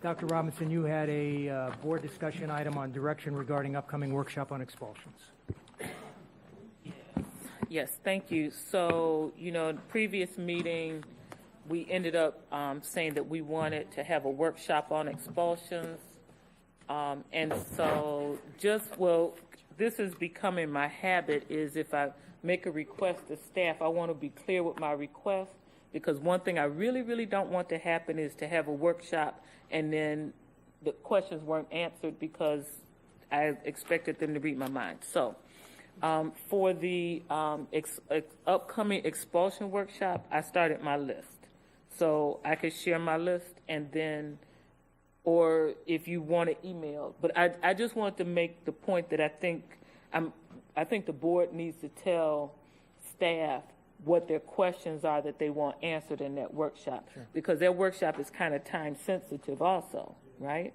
Dr. Robinson, you had a board discussion item on direction regarding upcoming workshop on expulsions. Yes, thank you. So, in the previous meeting, we ended up saying that we wanted to have a workshop on expulsions. And so this is becoming my habit, is if I make a request to staff, I want to be clear with my request, because one thing I really, really don't want to happen is to have a workshop and then the questions weren't answered because I expected them to read my mind. So for the upcoming expulsion workshop, I started my list. So I could share my list and then, or if you want to email. But I just wanted to make the point that I think the board needs to tell staff what their questions are that they want answered in that workshop. Sure. Because their workshop is kind of time sensitive also, right?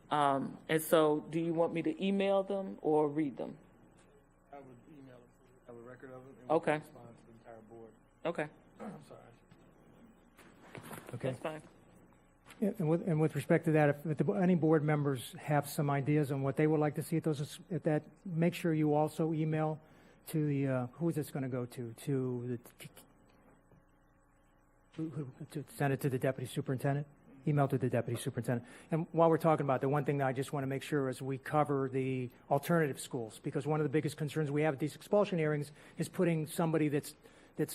And so do you want me to email them or read them? I would email them so we have a record of it and okay. we can respond to the entire board. Okay. I'm sorry. Okay. That's fine. Yeah, and with respect to that, if any board members have some ideas on what they would like to see at that, make sure you also email to the, who is this going to go to send it to the deputy superintendent? Email to the deputy superintendent. And while we're talking about the one thing that I just want to make sure is we cover the alternative schools, because one of the biggest concerns we have at these expulsion hearings is putting somebody that's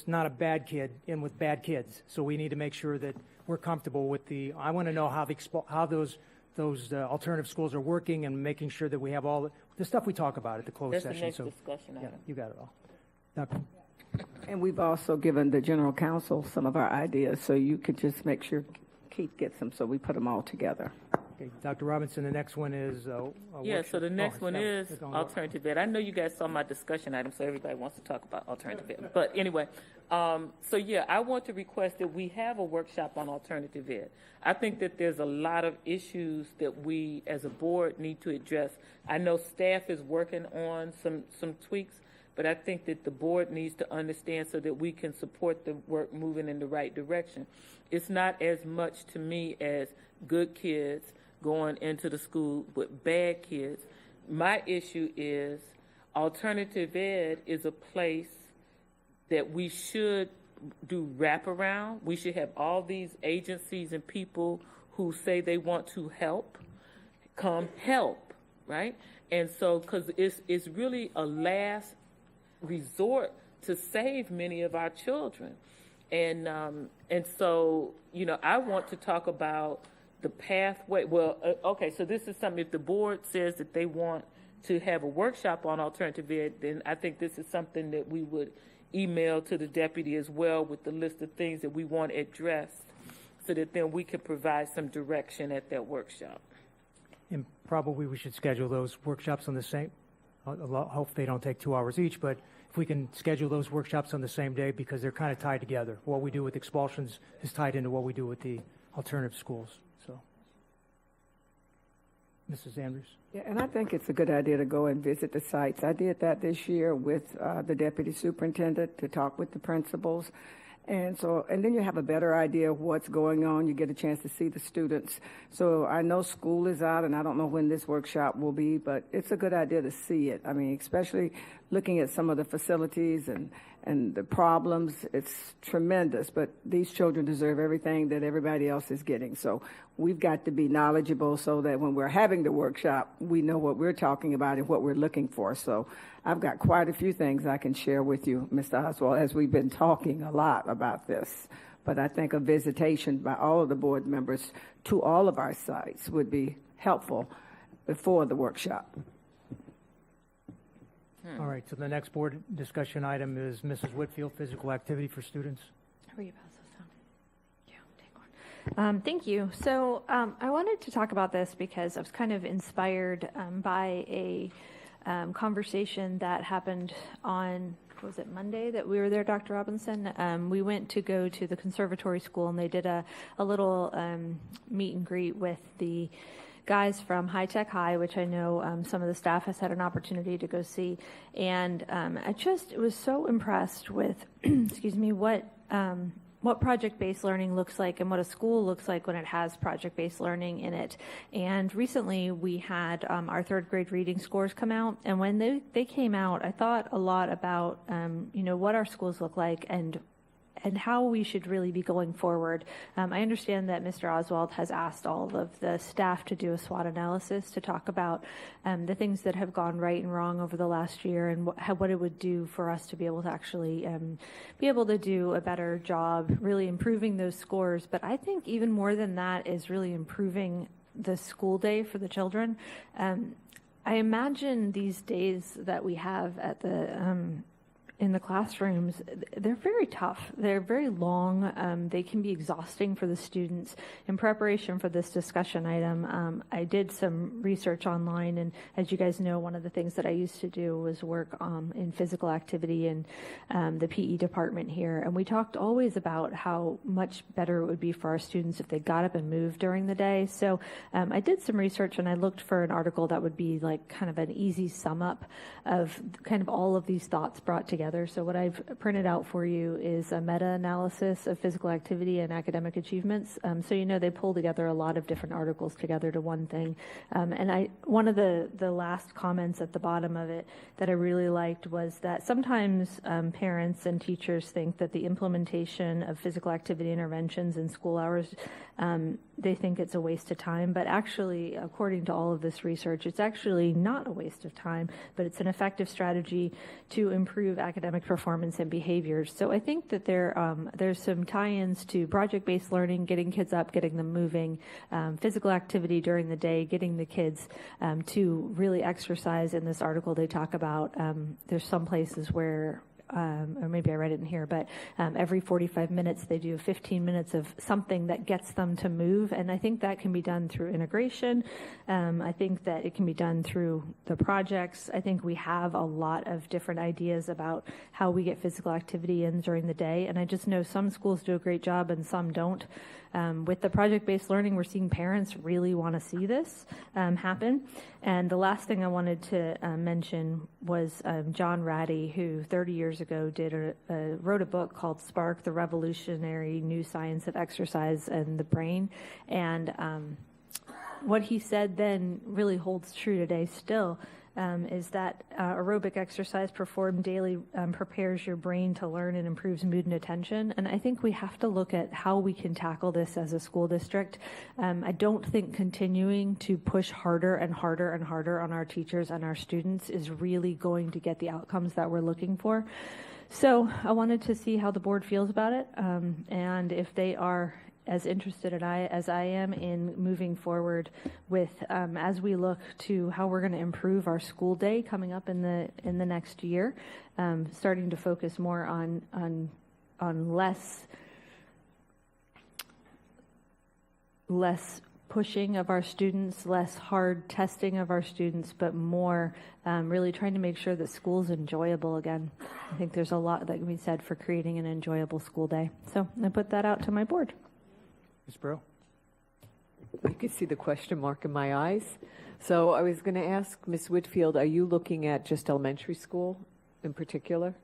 not a bad kid in with bad kids. So we need to make sure that we're comfortable with I want to know how those alternative schools are working and making sure that we have all the stuff we talk about at the closed session. That's the next discussion item. Yeah, you got it all. Dr. And we've also given the general counsel some of our ideas, so you could just make sure Keith gets them, so we put them all together. Okay, Dr. Robinson, the next one is yeah, so the next one is alternative ed. I know you guys saw my discussion item, so everybody wants to talk about alternative ed. But anyway, so yeah, I want to request that we have a workshop on alternative ed. I think that there's a lot of issues that we as a board need to address. I know staff is working on some tweaks, but I think that the board needs to understand so that we can support the work moving in the right direction. It's not as much to me as good kids going into the school with bad kids. My issue is alternative ed is a place that we should do wraparound. We should have all these agencies and people who say they want to help come help, right? And so, because it's really a last resort to save many of our children. And so, I want to talk about the pathway. Well, okay, so this is something, if the board says that they want to have a workshop on alternative ed, then I think this is something that we would email to the deputy as well with the list of things that we want addressed so that then we can provide some direction at that workshop. And probably we should schedule those workshops on the same, hope they don't take 2 hours each, but if we can schedule those workshops on the same day, because they're kind of tied together. What we do with expulsions is tied into what we do with the alternative schools. So, Mrs. Andrews. Yeah, and I think it's a good idea to go and visit the sites. I did that this year with the deputy superintendent to talk with the principals. And then you have a better idea of what's going on. You get a chance to see the students. So I know school is out, and I don't know when this workshop will be, but it's a good idea to see it. I mean, especially looking at some of the facilities and the problems, it's tremendous. But these children deserve everything that everybody else is getting. So we've got to be knowledgeable so that when we're having the workshop, we know what we're talking about and what we're looking for. So I've got quite a few things I can share with you, Mr. Oswald, as we've been talking a lot about this. But I think a visitation by all of the board members to all of our sites would be helpful before the workshop. All right, so the next board discussion item is Mrs. Whitfield, physical activity for students. Will you pass this down? Yeah, take one. Thank you. So I wanted to talk about this because I was kind of inspired by a conversation that happened on, was it Monday that we were there, Dr. Robinson? We went to go to the conservatory school, and they did a little meet and greet with the guys from High Tech High, which I know some of the staff has had an opportunity to go see. And I just was so impressed with, excuse me, what what project-based learning looks like and what a school looks like when it has project-based learning in it. And recently we had our third grade reading scores come out, and when they came out, I thought a lot about what our schools look like and how we should really be going forward. I understand that Mr. Oswald has asked all of the staff to do a SWOT analysis to talk about the things that have gone right and wrong over the last year and what it would do for us to be able to actually be able to do a better job, really improving those scores. But I think even more than that is really improving the school day for the children. I imagine these days that we have at in the classrooms, they're very tough. They're very long. They can be exhausting for the students. In preparation for this discussion item, I did some research online, and as you guys know, one of the things that I used to do was work in physical activity in the PE department here, and we talked always about how much better it would be for our students if they got up and moved during the day. So I did some research, and I looked for an article that would be like kind of an easy sum up of kind of all of these thoughts brought together. So what I've printed out for you is a meta-analysis of physical activity and academic achievements. So they pull together a lot of different articles together to one thing. And one of the last comments at the bottom of it that I really liked was that sometimes parents and teachers think that the implementation of physical activity interventions in school hours, they think it's a waste of time. But actually, according to all of this research, it's actually not a waste of time, but it's an effective strategy to improve academic performance and behaviors. So I think that there's some tie-ins to project-based learning, getting kids up, getting them moving, physical activity during the day, getting the kids to really exercise. In this article, they talk about there's some places where or maybe I read it in here, but every 45 minutes they do 15 minutes of something that gets them to move. And I think that can be done through integration. I think that it can be done through the projects. I think we have a lot of different ideas about how we get physical activity in during the day. And I just know some schools do a great job and some don't. With the project-based learning, we're seeing parents really want to see this happen. And the last thing I wanted to mention was John Ratty, who 30 years ago wrote a book called Spark, the Revolutionary New Science of Exercise and the Brain. And what he said then really holds true today still. Is that aerobic exercise performed daily prepares your brain to learn and improves mood and attention. And I think we have to look at how we can tackle this as a school district. I don't think continuing to push harder and harder and harder on our teachers and our students is really going to get the outcomes that we're looking for. So I wanted to see how the board feels about it, and if they are as interested as I am in moving forward with as we look to how we're going to improve our school day coming up in the next year, starting to focus more on less pushing of our students, less hard testing of our students, but more really trying to make sure that school's enjoyable again. I think there's a lot that can be said for creating an enjoyable school day. So I put that out to my board. Ms. Breaux? You can see the question mark in my eyes. So I was going to ask Ms. Whitfield, are you looking at just elementary school in particular?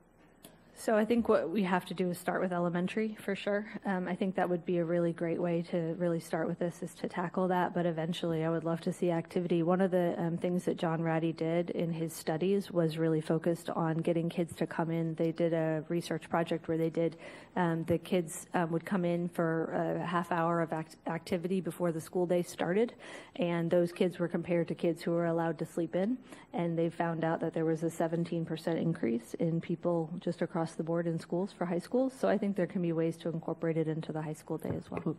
So I think what we have to do is start with elementary for sure. I think that would be a really great way to really start with this, is to tackle that. But eventually I would love to see activity. One of the things that John Ratty did in his studies was really focused on getting kids to come in. They did a research project where they did, the kids would come in for a half hour of activity before the school day started. And those kids were compared to kids who were allowed to sleep in. And they found out that there was a 17% increase in people just across the board in schools for high schools. So I think there can be ways to incorporate it into the high school day as well.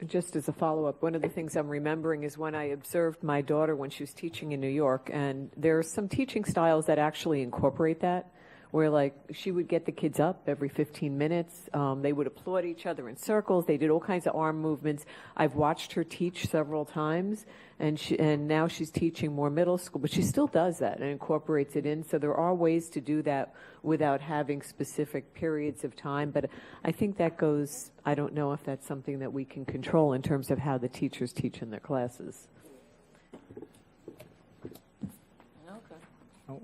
Just as a follow-up, one of the things I'm remembering is when I observed my daughter when she was teaching in New York, and there are some teaching styles that actually incorporate that, where like she would get the kids up every 15 minutes. They would applaud each other in circles. They did all kinds of arm movements. I've watched her teach several times, and now she's teaching more middle school, but she still does that and incorporates it in. So there are ways to do that without having specific periods of time. But I think that goes, I don't know if that's something that we can control in terms of how the teachers teach in their classes.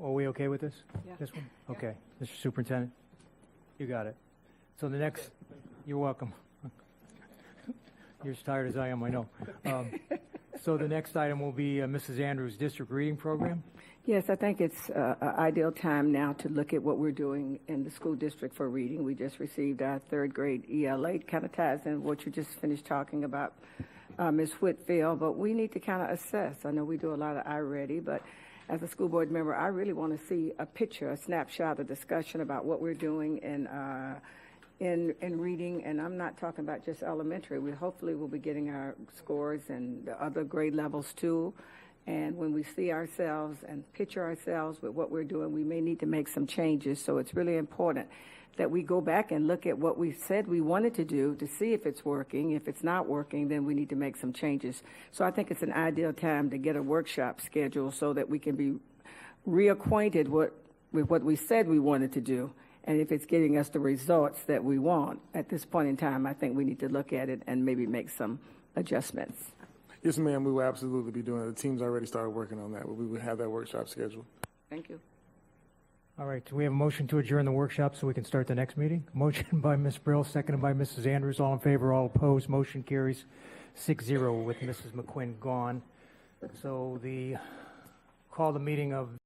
Are we okay with this? Yeah. This one? Okay. Mr. Superintendent, you got it. So the next, You're welcome. You're as tired as I am, I know. So the next item will be Mrs. Andrews' district reading program. Yes, I think it's an ideal time now to look at what we're doing in the school district for reading. We just received our third grade ELA. It kind of ties in what you just finished talking about, Ms. Whitfield, but we need to kind of assess. I know we do a lot of iReady, but as a school board member, I really want to see a picture, a snapshot, a discussion about what we're doing in reading, and I'm not talking about just elementary. We hopefully will be getting our scores in the other grade levels too. And when we see ourselves and picture ourselves with what we're doing, we may need to make some changes. So it's really important that we go back and look at what we said we wanted to do to see if it's working. If it's not working, then we need to make some changes. So I think it's an ideal time to get a workshop scheduled so that we can be reacquainted with what we said we wanted to do. And if it's getting us the results that we want at this point in time, I think we need to look at it and maybe make some adjustments. Yes, ma'am, we will absolutely be doing it. The team's already started working on that, but we will have that workshop scheduled. Thank you. All right, so we have a motion to adjourn the workshop so we can start the next meeting. Motion by Ms. Brill, seconded by Mrs. Andrews. All in favor, all opposed. Motion carries 6-0 with Mrs. McQuinn gone. So call the meeting of